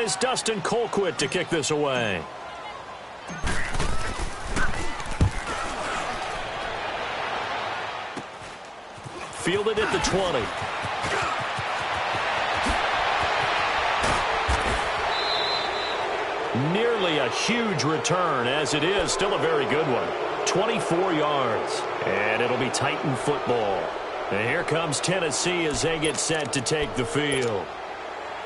is Dustin Colquitt to kick this away. Fielded at the 20. Nearly a huge return, as it is still a very good one. 24 yards, and it'll be Titan football. And here comes Tennessee as they get set to take the field.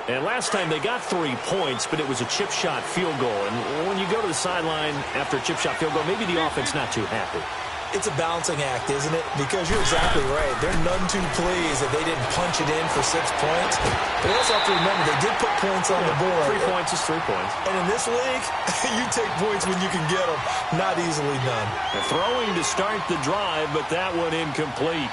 And last time they got 3 points, but it was a chip shot field goal. And when you go to the sideline after a chip shot field goal, maybe the offense not too happy. It's a balancing act, isn't it? Because you're exactly right. They're none too pleased that they didn't punch it in for 6 points. But you also have to remember, they did put points on the board. 3 points is 3 points. And in this league, you take points when you can get them. Not easily done. They're throwing to start the drive, but that one incomplete.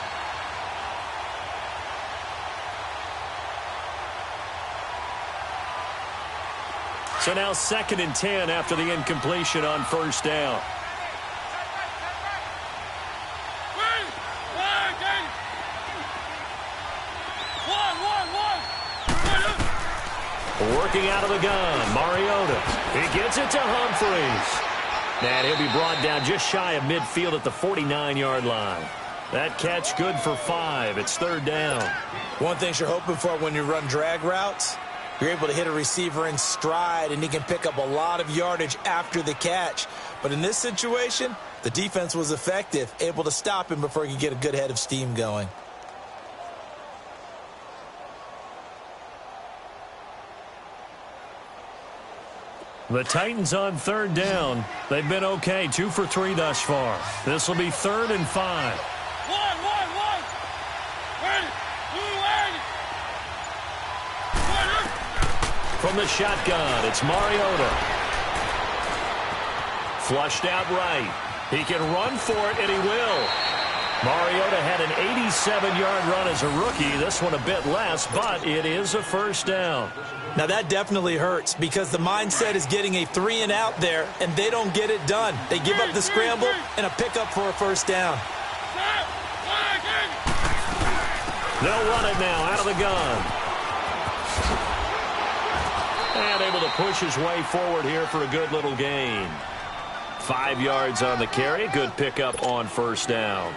So now 2nd and 10 after the incompletion on first down. Working out of the gun, Mariota. He gets it to Humphries. And he'll be brought down just shy of midfield at the 49-yard line. That catch good for 5. It's 3rd down. One thing you're hoping for when you run drag routes, you're able to hit a receiver in stride, and he can pick up a lot of yardage after the catch. But in this situation, the defense was effective, able to stop him before he could get a good head of steam going. The Titans on 3rd down. They've been okay, 2 for 3 thus far. This will be 3rd and 5. From the shotgun, it's Mariota. Flushed out right. He can run for it, and he will. Mariota had an 87-yard run as a rookie. This one a bit less, but it is a 1st down. Now that definitely hurts because the mindset is getting a 3-and-out there, and they don't get it done. They give up the scramble and a pickup for a 1st down. They'll run it now out of the gun. And able to push his way forward here for a good little gain. 5 yards on the carry. Good pickup on 1st down.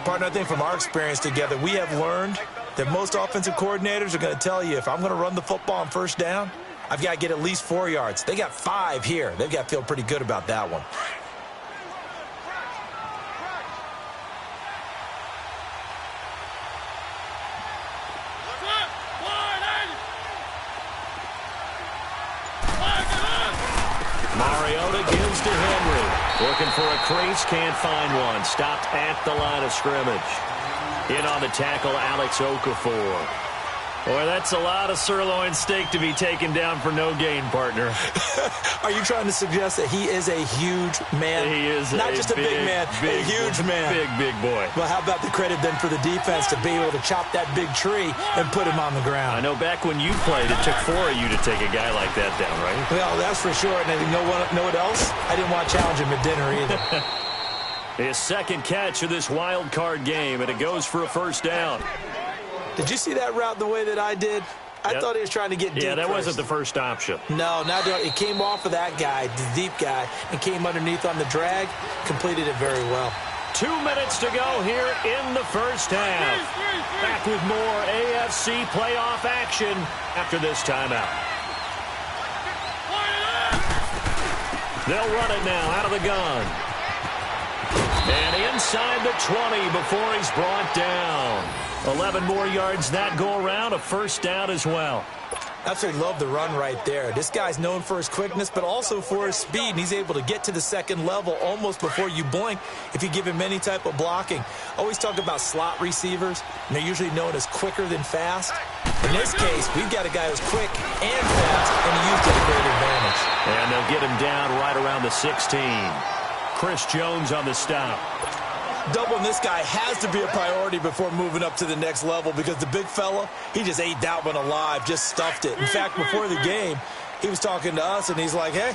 Partner, I think from our experience together, we have learned that most offensive coordinators are going to tell you, if I'm going to run the football on 1st down, I've got to get at least 4 yards. They got 5 here. They've got to feel pretty good about that one. Mariota gives to Henry. Looking for a crease, can't find one. Stopped at the line of scrimmage. In on the tackle, Alex Okafor. Boy, that's a lot of sirloin steak to be taken down for no gain, partner. Are you trying to suggest that he is a huge man? He is not just a big man, a huge man. Big boy. Well, how about the credit then for the defense to be able to chop that big tree and put him on the ground? I know back when you played, it took 4 of you to take a guy like that down, right? Well, that's for sure. And you know what else? I didn't want to challenge him at dinner either. His 2nd catch of this wild card game, and it goes for a 1st down. Did you see that route the way that I did? I thought he was trying to get deep. Yeah, that first. wasn't the first option. No, it came off of that guy, the deep guy, and came underneath on the drag, completed it very well. 2 minutes to go here in the 1st half. Back with more AFC playoff action after this timeout. They'll run it now out of the gun. And inside the 20 before he's brought down. 11 more yards that go around, a 1st down as well. Absolutely love the run right there. This guy's known for his quickness, but also for his speed, and he's able to get to the 2nd level almost before you blink if you give him any type of blocking. Always talk about slot receivers, and they're usually known as quicker than fast. In this case, we've got a guy who's quick and fast, and he used it to great advantage. And they'll get him down right around the 16. Chris Jones on the stop. Doubling this guy has to be a priority before moving up to the next level because the big fella, he just ate that one alive, just stuffed it. In fact, before the game, he was talking to us, and he's like, hey,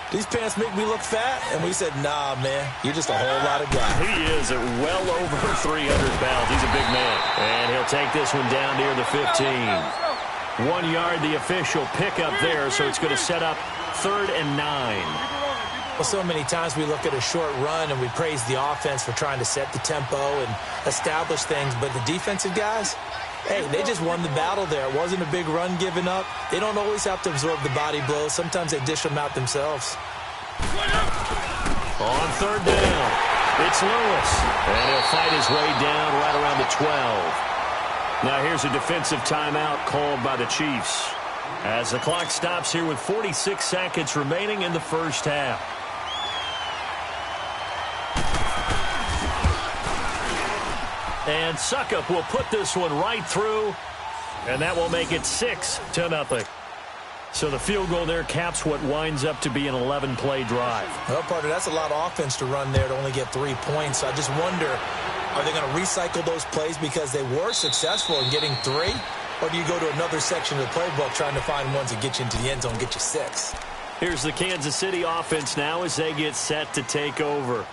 these pants make me look fat? And we said, nah, man, you're just a whole lot of guy. He is at well over 300 pounds. He's a big man. And he'll take this one down near the 15. 1 yard, the official pickup there, so it's going to set up 3rd and 9. Well, so many times we look at a short run and we praise the offense for trying to set the tempo and establish things, but the defensive guys, hey, they just won the battle there. It wasn't a big run given up. They don't always have to absorb the body blows. Sometimes they dish them out themselves. On 3rd down, it's Lewis, and he'll fight his way down right around the 12. Now here's a defensive timeout called by the Chiefs as the clock stops here with 46 seconds remaining in the first half. And Suckup will put this one right through, and that will make it 6-0. So the field goal there caps what winds up to be an 11-play drive. Well, partner, that's a lot of offense to run there to only get 3 points. So I just wonder, are they going to recycle those plays because they were successful in getting 3? Or do you go to another section of the playbook trying to find ones that get you into the end zone, get you 6? Here's the Kansas City offense now as they get set to take over.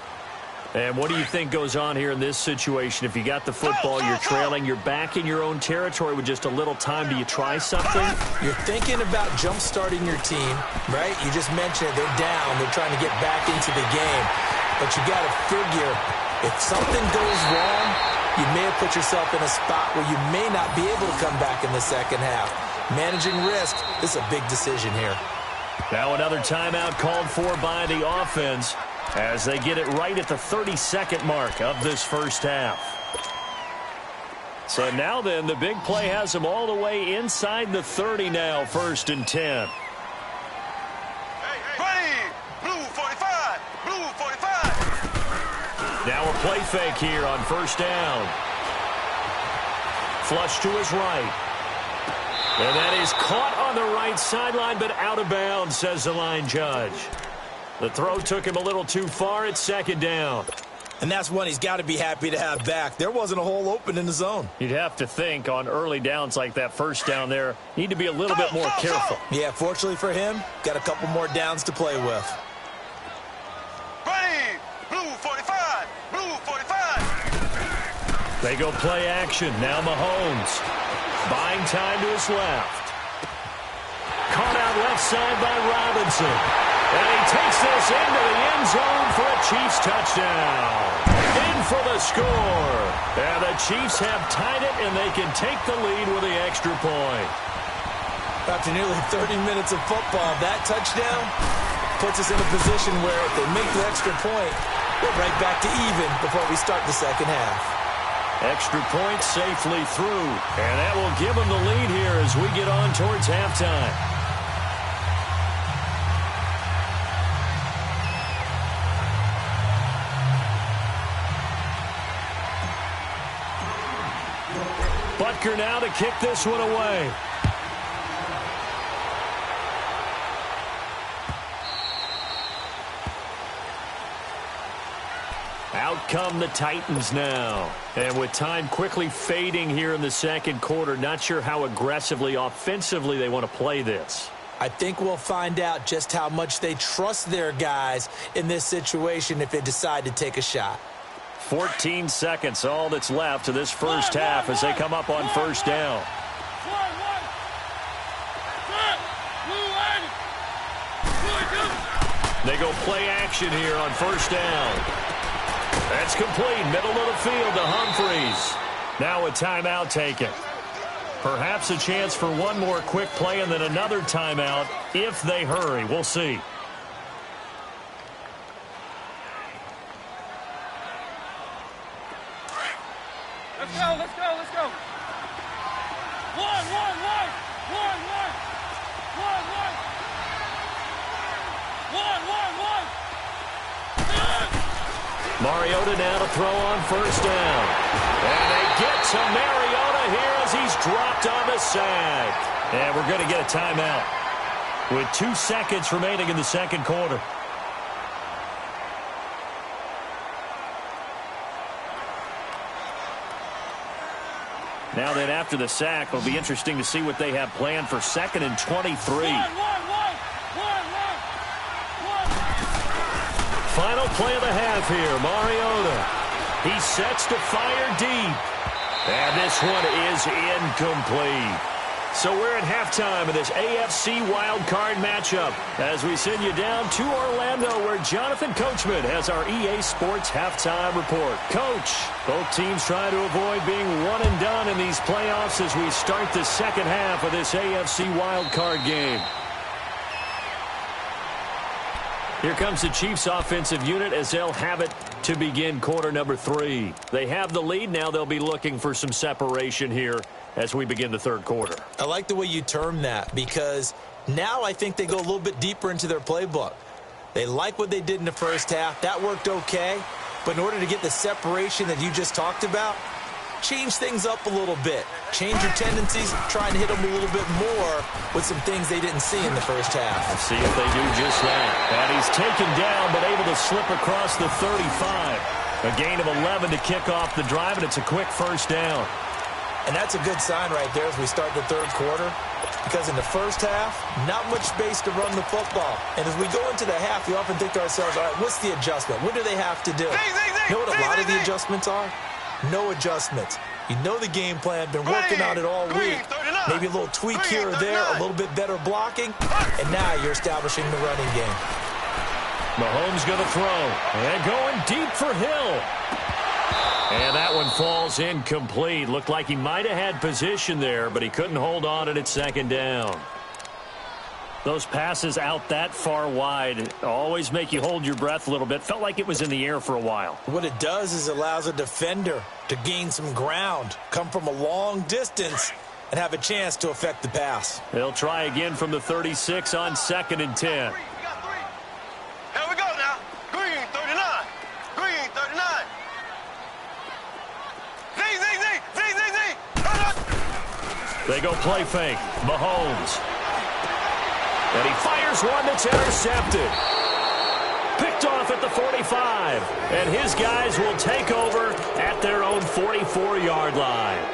And what do you think goes on here in this situation? If you got the football, you're trailing, you're back in your own territory with just a little time. Do you try something? You're thinking about jump-starting your team, right? You just mentioned it. They're down. They're trying to get back into the game. But you got to figure, if something goes wrong, you may have put yourself in a spot where you may not be able to come back in the second half. Managing risk, this is a big decision here. Now another timeout called for by the offense as they get it right at the 32nd mark of this first half. So now then, the big play has them all the way inside the 30 now, 1st and 10. Hey, blue 45, blue 45. Now a play fake here on 1st down. Flush to his right. And that is caught on the right sideline, but out of bounds, says the line judge. The throw took him a little too far. It's 2nd down. And that's one he's got to be happy to have back. There wasn't a hole open in the zone. You'd have to think on early downs like that 1st down there, need to be a little bit more careful. Yeah, fortunately for him, got a couple more downs to play with. Ready, blue 45, blue 45. They go play action. Now Mahomes. Buying time to his left. Caught out left side by Robinson. And he takes this into the end zone for a Chiefs touchdown. In for the score. And the Chiefs have tied it, and they can take the lead with the extra point. After nearly 30 minutes of football, that touchdown puts us in a position where if they make the extra point, we're right back to even before we start the second half. Extra point safely through. And that will give them the lead here as we get on towards halftime. Butker now to kick this one away. Out come the Titans now. And with time quickly fading here in the second quarter, not sure how aggressively, offensively they want to play this. I think we'll find out just how much they trust their guys in this situation if they decide to take a shot. 14 seconds, all that's left to this first half as they come up on 1st down. They go play action here on 1st down. That's complete, middle of the field to Humphreys. Now a timeout taken. Perhaps a chance for one more quick play and then another timeout if they hurry. We'll see. Let's go, let's go, let's go. One. Mariota now to throw on 1st down. And they get to Mariota here as he's dropped on the sack. And we're going to get a timeout with 2 seconds remaining in the second quarter. Now then, after the sack, it'll be interesting to see what they have planned for 2nd and 23. Final play of the half here, Mariota. He sets to fire deep. And this one is incomplete. So we're at halftime of this AFC wildcard matchup as we send you down to Orlando where Jonathan Coachman has our EA Sports halftime report. Coach, both teams trying to avoid being one and done in these playoffs as we start the second half of this AFC wildcard game. Here comes the Chiefs offensive unit as they'll have it to begin quarter number 3. They have the lead. Now they'll be looking for some separation here as we begin the third quarter. I like the way you term that because now I think they go a little bit deeper into their playbook. They like what they did in the first half. That worked okay. But in order to get the separation that you just talked about, change things up a little bit. Change your tendencies, try and hit them a little bit more with some things they didn't see in the first half. Let's see if they do just that. And he's taken down but able to slip across the 35. A gain of 11 to kick off the drive, and it's a quick first down. And that's a good sign right there as we start the third quarter because in the first half, not much space to run the football. And as we go into the half, we often think to ourselves, all right, what's the adjustment? What do they have to do? You know what a lot of the adjustments are? No adjustments. You know the game plan, been working on it all week. Maybe a little tweak here or there, a little bit better blocking, and now you're establishing the running game. Mahomes going to throw, and going deep for Hill. And that one falls incomplete. Looked like he might have had position there, but he couldn't hold on to it second down. Those passes out that far wide always make you hold your breath a little bit. Felt like it was in the air for a while. What it does is allows a defender to gain some ground, come from a long distance, and have a chance to affect the pass. They'll try again from the 36 on 2nd and 10. Here we go now. Green 39. Green 39. They go play fake. Mahomes. And he fires one that's intercepted. Picked off at the 45. And his guys will take over at their own 44-yard line.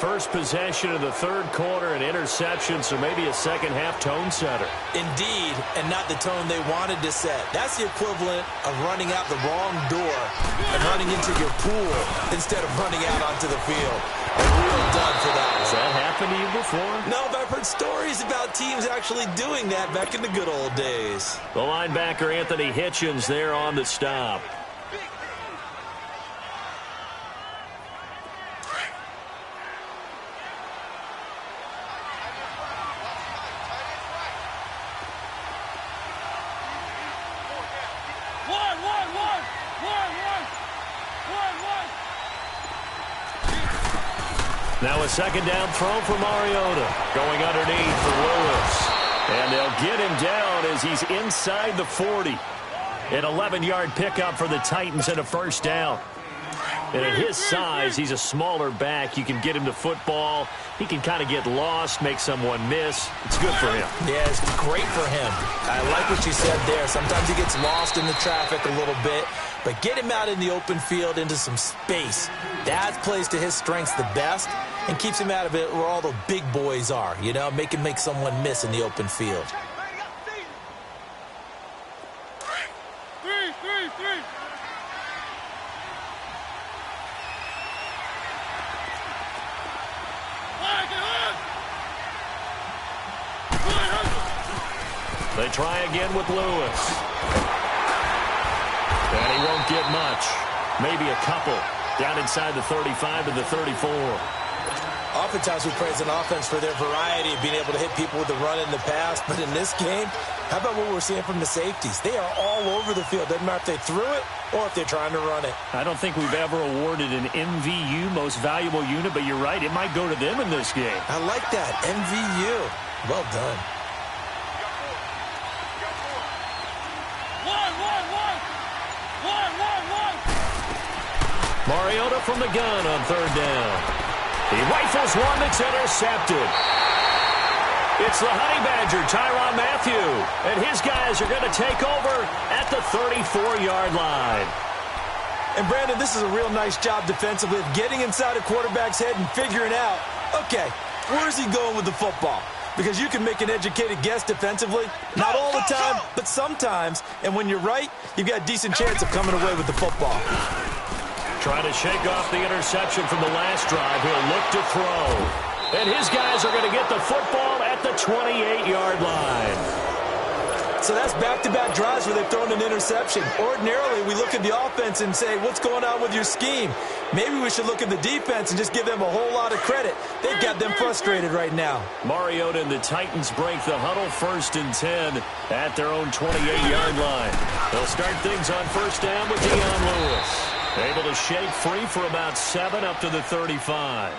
First possession of the third quarter, an interception, so maybe a second-half tone setter. Indeed, and not the tone they wanted to set. That's the equivalent of running out the wrong door and running into your pool instead of running out onto the field. A real dud for that. Has that happened to you before? No, but I've heard stories about teams actually doing that back in the good old days. The linebacker, Anthony Hitchens, there on the stop. Now a second down throw for Mariota. Going underneath for Lewis. And they'll get him down as he's inside the 40. An 11-yard pickup for the Titans and a first down. And at his size, he's a smaller back. You can get him to football. He can kind of get lost, make someone miss. It's good for him. Yeah, it's great for him. I like what you said there. Sometimes he gets lost in the traffic a little bit. But get him out in the open field into some space. That plays to his strengths the best and keeps him out of it where all the big boys are. You know, make someone miss in the open field. They try again with Lewis. And he won't get much. Maybe a couple. Down inside the 35 to the 34. Oftentimes we praise an offense for their variety of being able to hit people with the run in the pass. But in this game, how about what we're seeing from the safeties? They are all over the field. Doesn't matter if they threw it or if they're trying to run it. I don't think we've ever awarded an MVU, most valuable unit, but you're right. It might go to them in this game. I like that. MVU. Well done. Mariota from the gun on third down. He rifles one that's intercepted. It's the Honey Badger, Tyrann Mathieu. And his guys are going to take over at the 34-yard line. And, Brandon, this is a real nice job defensively of getting inside a quarterback's head and figuring out, okay, where is he going with the football? Because you can make an educated guess defensively. Not all the time, but sometimes. And when you're right, you've got a decent chance of coming away with the football. Trying to shake off the interception from the last drive. He'll look to throw. And his guys are going to get the football at the 28-yard line. So that's back-to-back drives where they've thrown an interception. Ordinarily, we look at the offense and say, what's going on with your scheme? Maybe we should look at the defense and just give them a whole lot of credit. They've got them frustrated right now. Mariota and the Titans break the huddle, 1st and 10 at their own 28-yard line. They'll start things on 1st down with Dion Lewis. Able to shake free for about 7 up to the 35.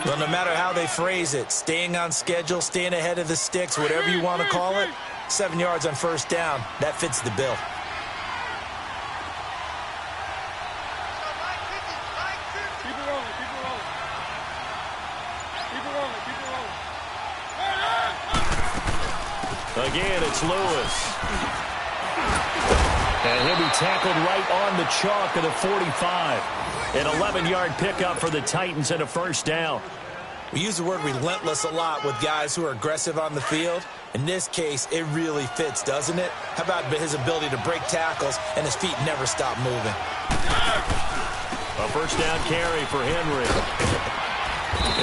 Well, no matter how they phrase it, staying on schedule, staying ahead of the sticks, whatever you want to call it, 7 yards on 1st down, that fits the bill. Keep it rolling, keep it rolling. Keep it rolling, keep it rolling. Again, it's Lewis. And he'll be tackled right on the chalk of the 45. An 11-yard pickup for the Titans and a 1st down. We use the word relentless a lot with guys who are aggressive on the field. In this case, it really fits, doesn't it? How about his ability to break tackles and his feet never stop moving? A 1st down carry for Henry.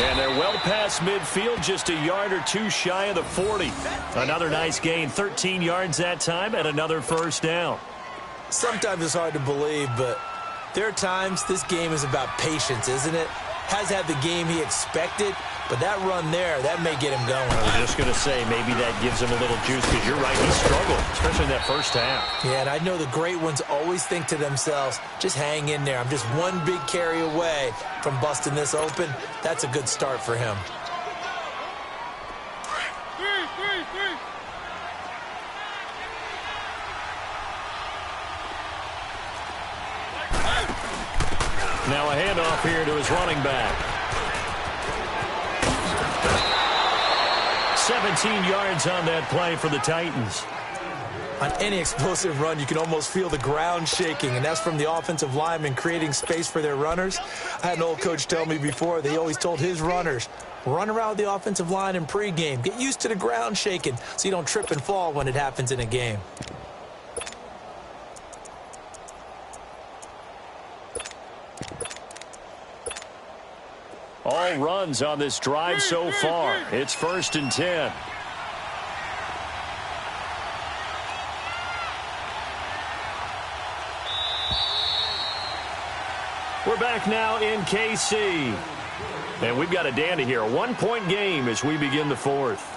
And they're well past midfield, just a yard or 2 shy of the 40. Another nice gain, 13 yards that time, and another 1st down. Sometimes it's hard to believe, but there are times this game is about patience, isn't it? Has had the game he expected, but that run there, that may get him going. I was just going to say, maybe that gives him a little juice, because you're right, he struggled, especially in that 1st half. Yeah, and I know the great ones always think to themselves, just hang in there. I'm just one big carry away from busting this open. That's a good start for him. Three. Now a handoff here to his running back. 17 yards on that play for the Titans. On any explosive run, you can almost feel the ground shaking, and that's from the offensive linemen creating space for their runners. I had an old coach tell me before, they always told his runners, run around the offensive line in pregame. Get used to the ground shaking so you don't trip and fall when it happens in a game. All runs on this drive so far. It's 1st and 10. We're back now in KC. And we've got a dandy here. A 1-point game as we begin the 4th.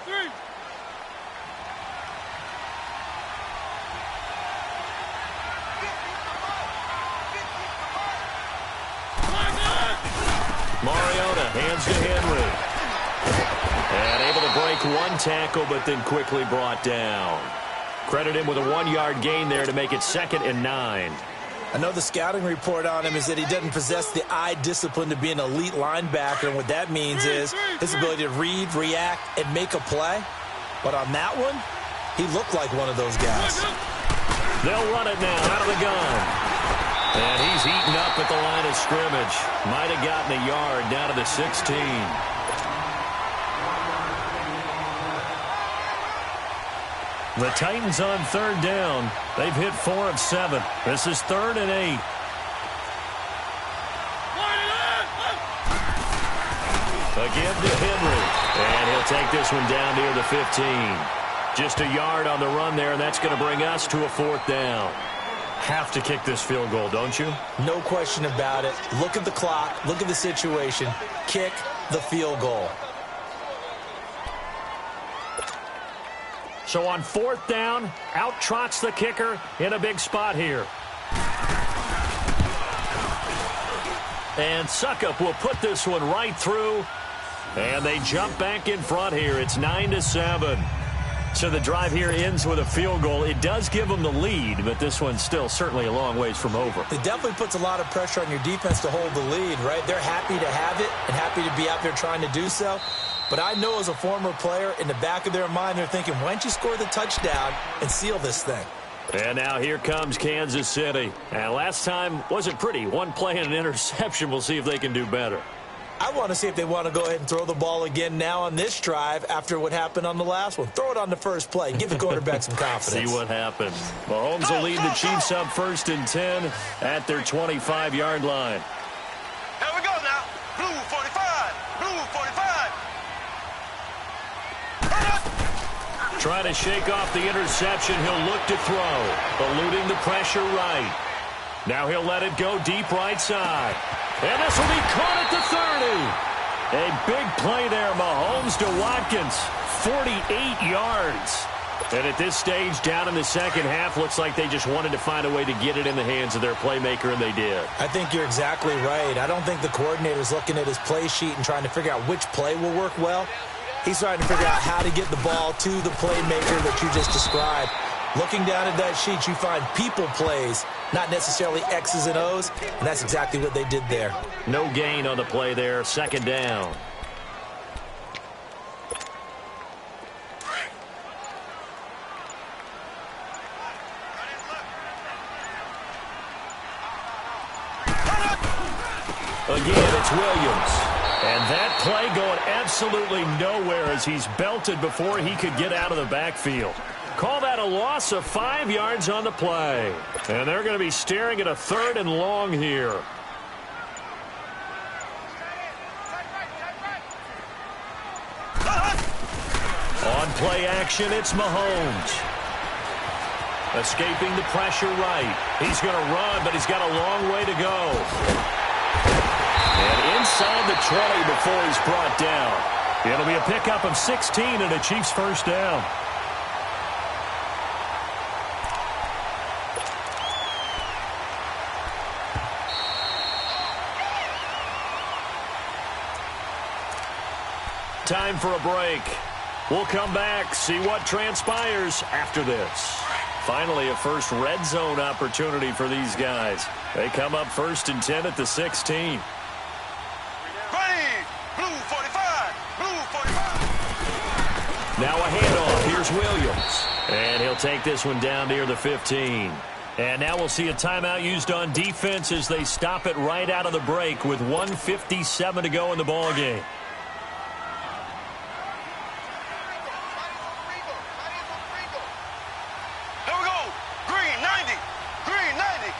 Three. Mariota hands to Henry. And able to break one tackle, but then quickly brought down. Credit him with a 1-yard gain there to make it 2nd and 9. I know the scouting report on him is that he doesn't possess the eye discipline to be an elite linebacker, and what that means is his ability to read, react, and make a play. But on that one, he looked like one of those guys. They'll run it now out of the gun. And he's eaten up at the line of scrimmage. Might have gotten a yard down to the 16. The Titans on 3rd down. They've hit 4 of 7. This is 3rd and 8. Again to Henry. And he'll take this one down near the 15. Just a yard on the run there, and that's going to bring us to a 4th down. Have to kick this field goal, don't you? No question about it. Look at the clock. Look at the situation. Kick the field goal. So on 4th down, out trots the kicker in a big spot here. And Suckup will put this one right through. And they jump back in front here. It's 9-7. So the drive here ends with a field goal. It does give them the lead, but this one's still certainly a long ways from over. It definitely puts a lot of pressure on your defense to hold the lead, right? They're happy to have it and happy to be out there trying to do so. But I know as a former player, in the back of their mind, they're thinking, why don't you score the touchdown and seal this thing? And now here comes Kansas City. And last time wasn't pretty. One play and an interception. We'll see if they can do better. I want to see if they want to go ahead and throw the ball again now on this drive after what happened on the last one. Throw it on the first play. Give the quarterback some confidence. See what happens. Mahomes will lead the Chiefs up 1st and 10 at their 25-yard line. Here we go now. Blue 45. Blue 45. Trying to shake off the interception. He'll look to throw. Eluding the pressure right. Now he'll let it go deep right side. And this will be caught at the 30. A big play there, Mahomes to Watkins. 48 yards. And at this stage, down in the second half, looks like they just wanted to find a way to get it in the hands of their playmaker, and they did. I think you're exactly right. I don't think the coordinator's looking at his play sheet and trying to figure out which play will work well. He's trying to figure out how to get the ball to the playmaker that you just described. Looking down at that sheet, you find people plays, not necessarily X's and O's, and that's exactly what they did there. No gain on the play there, 2nd down. Again, it's Williams. And that play going absolutely nowhere as he's belted before he could get out of the backfield. Call that a loss of 5 yards on the play. And they're going to be staring at a 3rd and long here. On play action, it's Mahomes. Escaping the pressure right. He's going to run, but he's got a long way to go. And inside the 20 before he's brought down. It'll be a pickup of 16 and a Chiefs 1st down. Time for a break. We'll come back, see what transpires after this. Finally, a first red zone opportunity for these guys. They come up 1st and 10 at the 16. Now a handoff. Here's Williams. And he'll take this one down near the 15. And now we'll see a timeout used on defense as they stop it right out of the break with 1:57 to go in the ballgame. Here we go. Green 90. Green 90.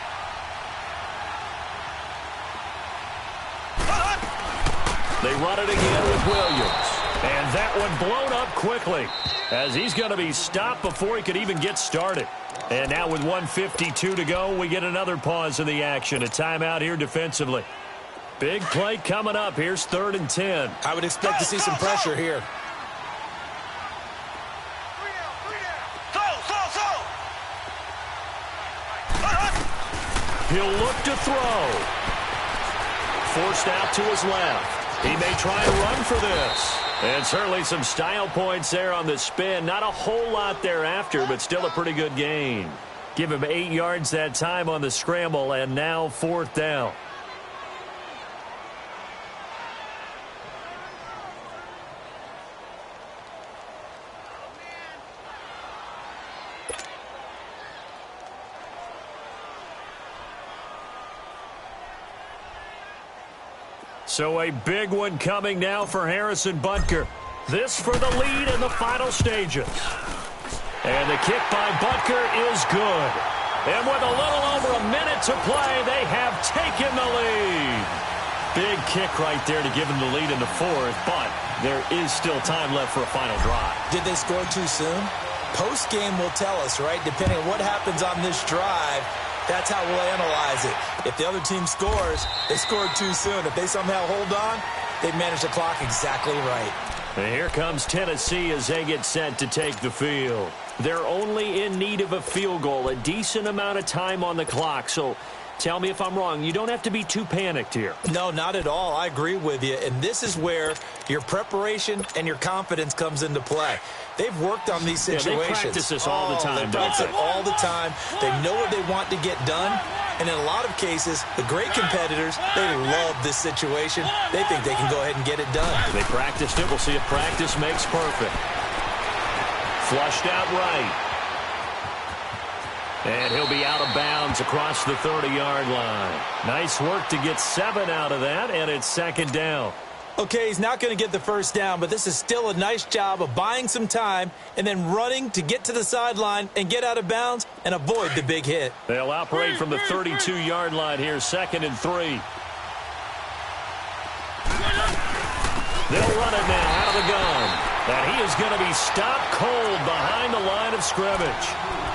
They run it again with Williams. And that one blown up quickly as he's going to be stopped before he could even get started. And now with 1:52 to go, we get another pause in the action. A timeout here defensively. Big play coming up. Here's 3rd and 10. I would expect to see some pressure here. He'll look to throw. Forced out to his left. He may try and run for this. And certainly some style points there on the spin. Not a whole lot thereafter, but still a pretty good gain. Give him 8 yards that time on the scramble, and now 4th down. So a big one coming now for Harrison Butker. This for the lead in the final stages. And the kick by Butker is good. And with a little over a minute to play, they have taken the lead. Big kick right there to give them the lead in the 4th, but there is still time left for a final drive. Did they score too soon? Post-game will tell us, right? Depending on what happens on this drive, that's how we'll analyze it. If the other team scores, they scored too soon. If they somehow hold on, they've managed the clock exactly right. And here comes Tennessee as they get set to take the field. They're only in need of a field goal, a decent amount of time on the clock. So tell me if I'm wrong. You don't have to be too panicked here. No, not at all. I agree with you. And this is where your preparation and your confidence comes into play. They've worked on these situations. Yeah, they practice this all the time. They practice it all the time. They know what they want to get done. And in a lot of cases, the great competitors, they love this situation. They think they can go ahead and get it done. They practiced it. We'll see if practice makes perfect. Flushed out right. And he'll be out of bounds across the 30-yard line. Nice work to get 7 out of that, and it's 2nd down. Okay, he's not going to get the first down, but this is still a nice job of buying some time and then running to get to the sideline and get out of bounds and avoid the big hit. They'll operate from the 32-yard line here, 2nd and 3. They'll run it now out of the gun. And he is going to be stopped cold behind the line of scrimmage.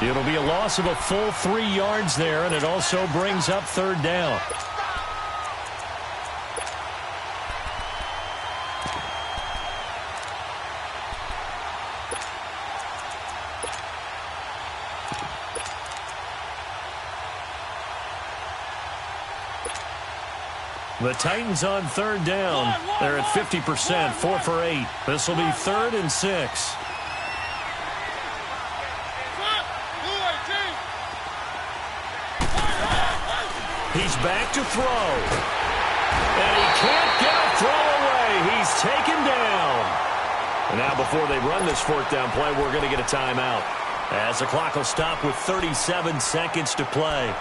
It'll be a loss of a full 3 yards there, and it also brings up 3rd down. The Titans on 3rd down. They're at 50%, 4 for 8. This will be 3rd and 6. He's back to throw. And he can't get a throw away. He's taken down. And now before they run this 4th down play, we're going to get a timeout, as the clock will stop with 37 seconds to play.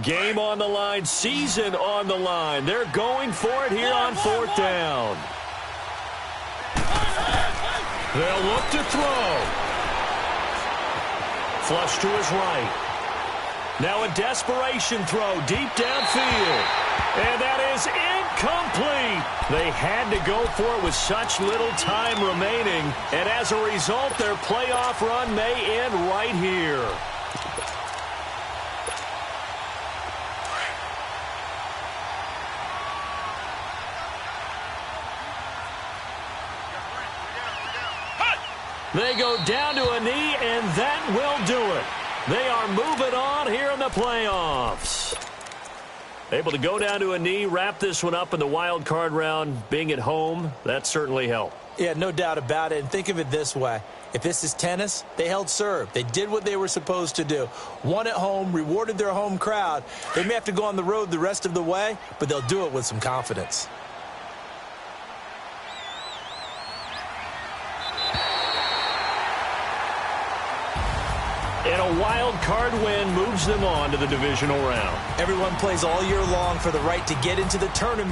Game on the line, season on the line. They're going for it here on 4th down. They'll look to throw. Flush to his right. Now a desperation throw deep downfield. And that is incomplete. They had to go for it with such little time remaining. And as a result, their playoff run may end right here. They go down to a knee, and that will do it. They are moving on here in the playoffs. Able to go down to a knee, wrap this one up in the wild card round. Being at home, that certainly helped. Yeah, no doubt about it. And think of it this way. If this is tennis, they held serve. They did what they were supposed to do. Won at home, rewarded their home crowd. They may have to go on the road the rest of the way, but they'll do it with some confidence. And a wild card win moves them on to the divisional round. Everyone plays all year long for the right to get into the tournament.